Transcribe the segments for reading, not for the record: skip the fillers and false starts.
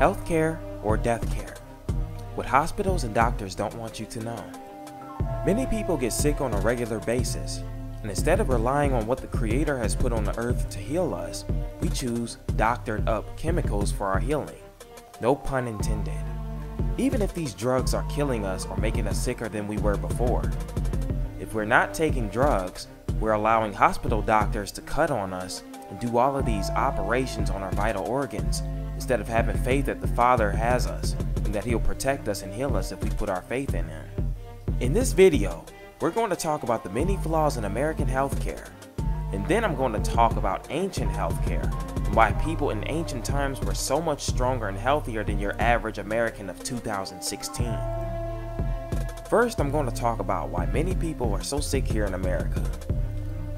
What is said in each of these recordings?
healthcare or death care. What hospitals and doctors don't want you to know. Many people get sick on a regular basis, and instead of relying on what the Creator has put on the earth to heal us, we choose doctored up chemicals for our healing. No pun intended. Even if these drugs are killing us or making us sicker than we were before. If we're not taking drugs, we're allowing hospital doctors to cut on us and do all of these operations on our vital organs instead of having faith that the Father has us and that He'll protect us and heal us if we put our faith in Him. In this video, we're going to talk about the many flaws in American healthcare, and then I'm going to talk about ancient healthcare and why people in ancient times were so much stronger and healthier than your average American of 2016. First, I'm going to talk about why many people are so sick here in America.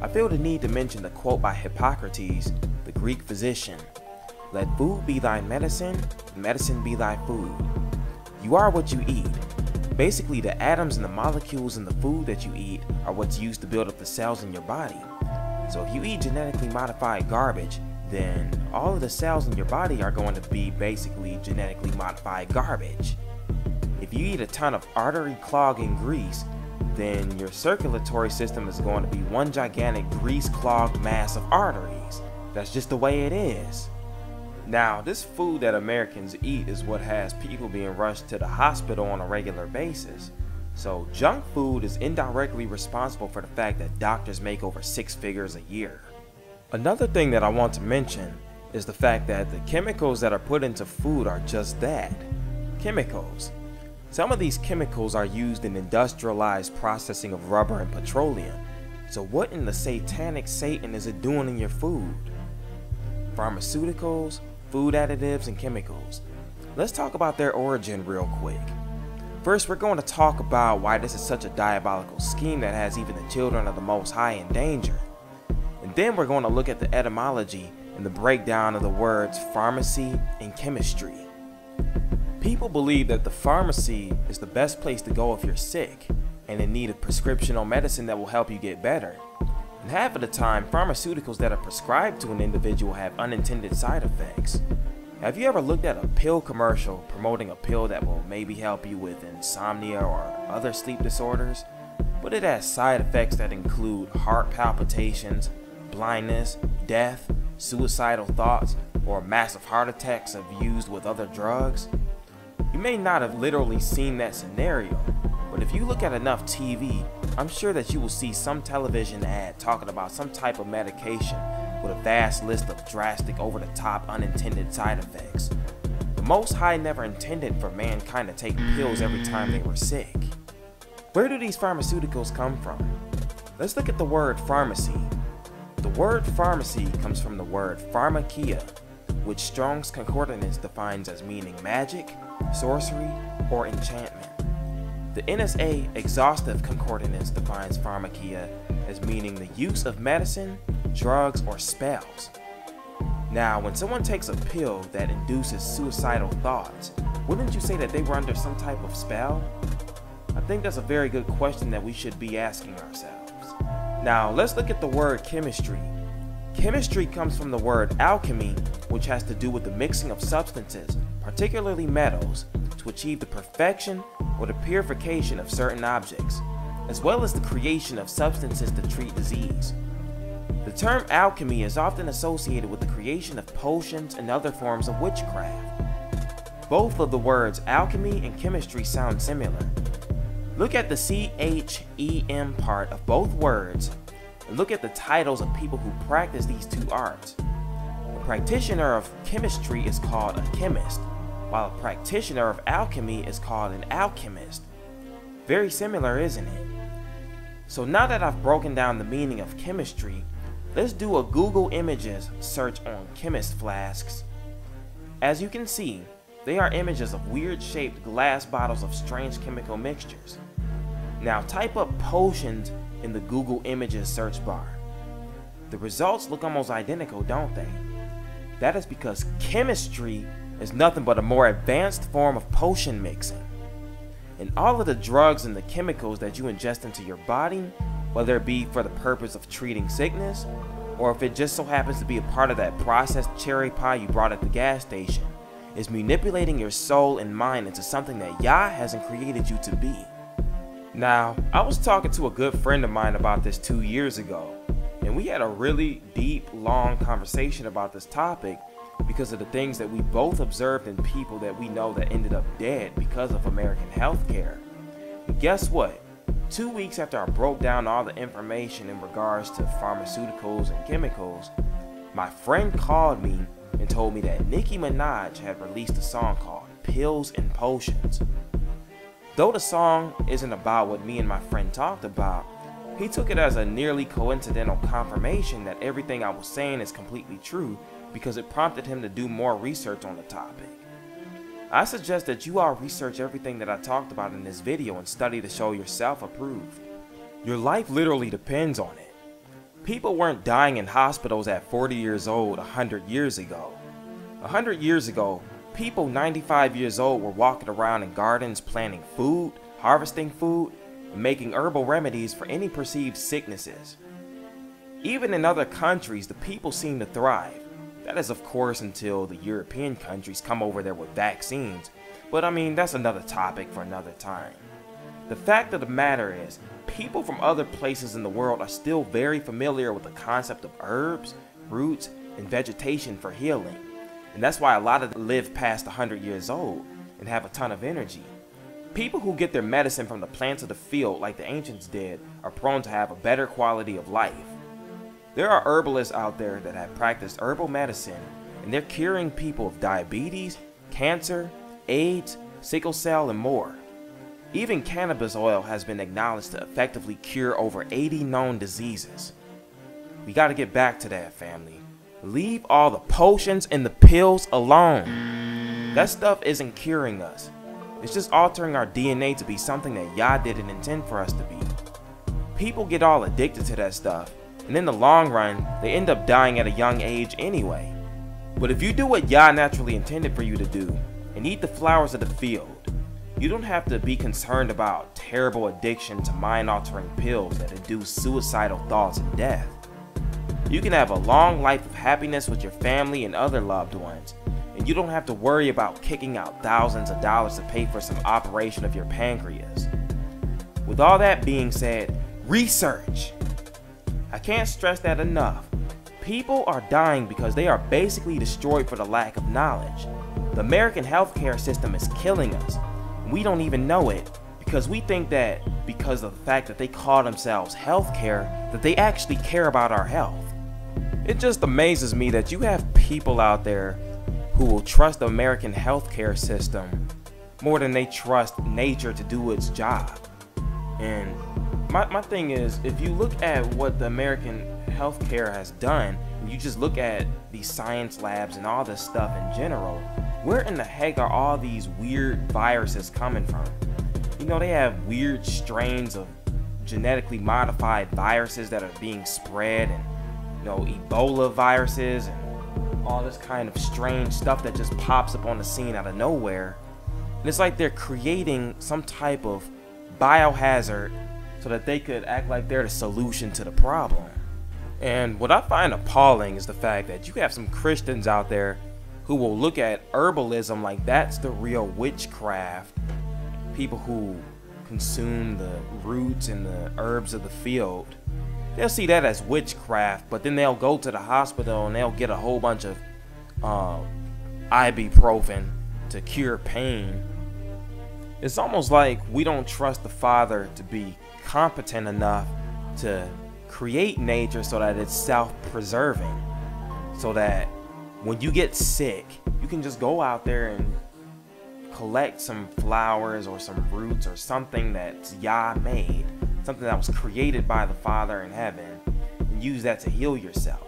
I feel the need to mention the quote by Hippocrates, the Greek physician, "Let food be thy medicine, and medicine be thy food." You are what you eat. Basically, the atoms and the molecules in the food that you eat are what's used to build up the cells in your body. So if you eat genetically modified garbage, then all of the cells in your body are going to be basically genetically modified garbage. If you eat a ton of artery clogging grease, then your circulatory system is going to be one gigantic grease clogged mass of arteries. That's just the way it is. Now, this food that Americans eat is what has people being rushed to the hospital on a regular basis. So junk food is indirectly responsible for the fact that doctors make over 6 figures a year. Another thing that I want to mention is the fact that the chemicals that are put into food are just that, chemicals. Some of these chemicals are used in industrialized processing of rubber and petroleum. So what in the satanic Satan is it doing in your food? Pharmeceuticals, food additives, and chemicals. Let's talk about their origin real quick. First, we're going to talk about why this is such a diabolical scheme that has even the children of the Most High in danger. And then we're going to look at the etymology and the breakdown of the words pharmacy and chemistry. People believe that the pharmacy is the best place to go if you're sick and in need of prescriptional medicine that will help you get better. And half of the time, pharmaceuticals that are prescribed to an individual have unintended side effects. Have you ever looked at a pill commercial promoting a pill that will maybe help you with insomnia or other sleep disorders, but it has side effects that include heart palpitations, blindness, death, suicidal thoughts, or massive heart attacks if used with other drugs? You may not have literally seen that scenario, but if you look at enough TV, I'm sure that you will see some television ad talking about some type of medication with a vast list of drastic, over-the-top, unintended side effects. The Most High never intended for mankind to take pills every time they were sick. Where do these pharmaceuticals come from? Let's look at the word pharmacy. The word pharmacy comes from the word pharmakia, which Strong's Concordance defines as meaning magic, sorcery, or enchantment. The NSA Exhaustive Concordance defines pharmakia as meaning the use of medicine, drugs, or spells. Now, when someone takes a pill that induces suicidal thoughts, wouldn't you say that they were under some type of spell? I think that's a very good question that we should be asking ourselves. Now, let's look at the word chemistry. Chemistry comes from the word alchemy, which has to do with the mixing of substances, particularly metals, to achieve the perfection or the purification of certain objects, as well as the creation of substances to treat disease. The term alchemy is often associated with the creation of potions and other forms of witchcraft. Both of the words alchemy and chemistry sound similar. Look at the CHEM part of both words and look at the titles of people who practice these two arts. A practitioner of chemistry is called a chemist, while a practitioner of alchemy is called an alchemist. Very similar, isn't it? So now that I've broken down the meaning of chemistry, let's do a Google Images search on chemist flasks. As you can see, they are images of weird shaped glass bottles of strange chemical mixtures. Now type up potions in the Google Images search bar. The results look almost identical, don't they? That is because chemistry is nothing but a more advanced form of potion mixing. And all of the drugs and the chemicals that you ingest into your body, whether it be for the purpose of treating sickness, or if it just so happens to be a part of that processed cherry pie you brought at the gas station, is manipulating your soul and mind into something that Yah hasn't created you to be. Now, I was talking to a good friend of mine about this 2 years ago, and we had a really deep, long conversation about this topic because of the things that we both observed in people that we know that ended up dead because of American healthcare. And guess what? 2 weeks after I broke down all the information in regards to pharmaceuticals and chemicals, my friend called me and told me that Nicki Minaj had released a song called Pills and Potions. Though the song isn't about what me and my friend talked about, he took it as a nearly coincidental confirmation that everything I was saying is completely true because it prompted him to do more research on the topic. I suggest that you all research everything that I talked about in this video and study to show yourself approved. Your life literally depends on it. People weren't dying in hospitals at 40 years old 100 years ago. 100 years ago, people 95 years old were walking around in gardens planting food, harvesting food, and making herbal remedies for any perceived sicknesses. Even in other countries, the people seem to thrive. That is, of course, until the European countries come over there with vaccines. But I mean, that's another topic for another time. The fact of the matter is, people from other places in the world are still very familiar with the concept of herbs, roots, and vegetation for healing. And that's why a lot of them live past 100 years old and have a ton of energy. People who get their medicine from the plants of the field like the ancients did are prone to have a better quality of life. There are herbalists out there that have practiced herbal medicine and they're curing people of diabetes, cancer, AIDS, sickle cell, and more. Even cannabis oil has been acknowledged to effectively cure over 80 known diseases. We gotta get back to that, family. Leave all the potions and the pills alone. That stuff isn't curing us. It's just altering our DNA to be something that Yah didn't intend for us to be. People get all addicted to that stuff, and in the long run, they end up dying at a young age anyway. But if you do what Yah naturally intended for you to do, and eat the flowers of the field, you don't have to be concerned about terrible addiction to mind-altering pills that induce suicidal thoughts and death. You can have a long life of happiness with your family and other loved ones, and you don't have to worry about kicking out thousands of dollars to pay for some operation of your pancreas. With all that being said, research! I can't stress that enough. People are dying because they are basically destroyed for the lack of knowledge. The American healthcare system is killing us. We don't even know it because we think that because of the fact that they call themselves healthcare, that they actually care about our health. It just amazes me that you have people out there who will trust the American healthcare system more than they trust nature to do its job. And my thing is, if you look at what the American healthcare has done, and you just look at these science labs and all this stuff in general, where in the heck are all these weird viruses coming from? You know, they have weird strains of genetically modified viruses that are being spread, and you know, Ebola viruses and all this kind of strange stuff that just pops up on the scene out of nowhere. And it's like they're creating some type of biohazard so that they could act like they're the solution to the problem. And what I find appalling is the fact that you have some Christians out there who will look at herbalism like that's the real witchcraft. People who consume the roots and the herbs of the field, they'll see that as witchcraft, but then they'll go to the hospital and they'll get a whole bunch of ibuprofen to cure pain. It's almost like we don't trust the Father to be competent enough to create nature so that it's self-preserving, so that when you get sick, you can just go out there and collect some flowers or some roots or something that's Yah made, something that was created by the Father in heaven, and use that to heal yourself.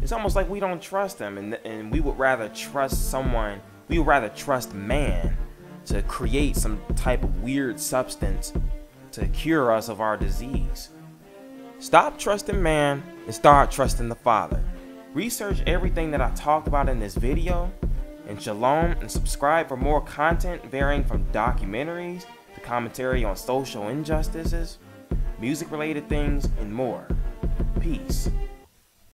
It's almost like we don't trust him, and we would rather trust someone, we would rather trust man to create some type of weird substance to cure us of our disease. Stop trusting man and start trusting the Father. Research everything that I talked about in this video, and shalom, and subscribe for more content varying from documentaries to commentary on social injustices, music related things, and more. Peace.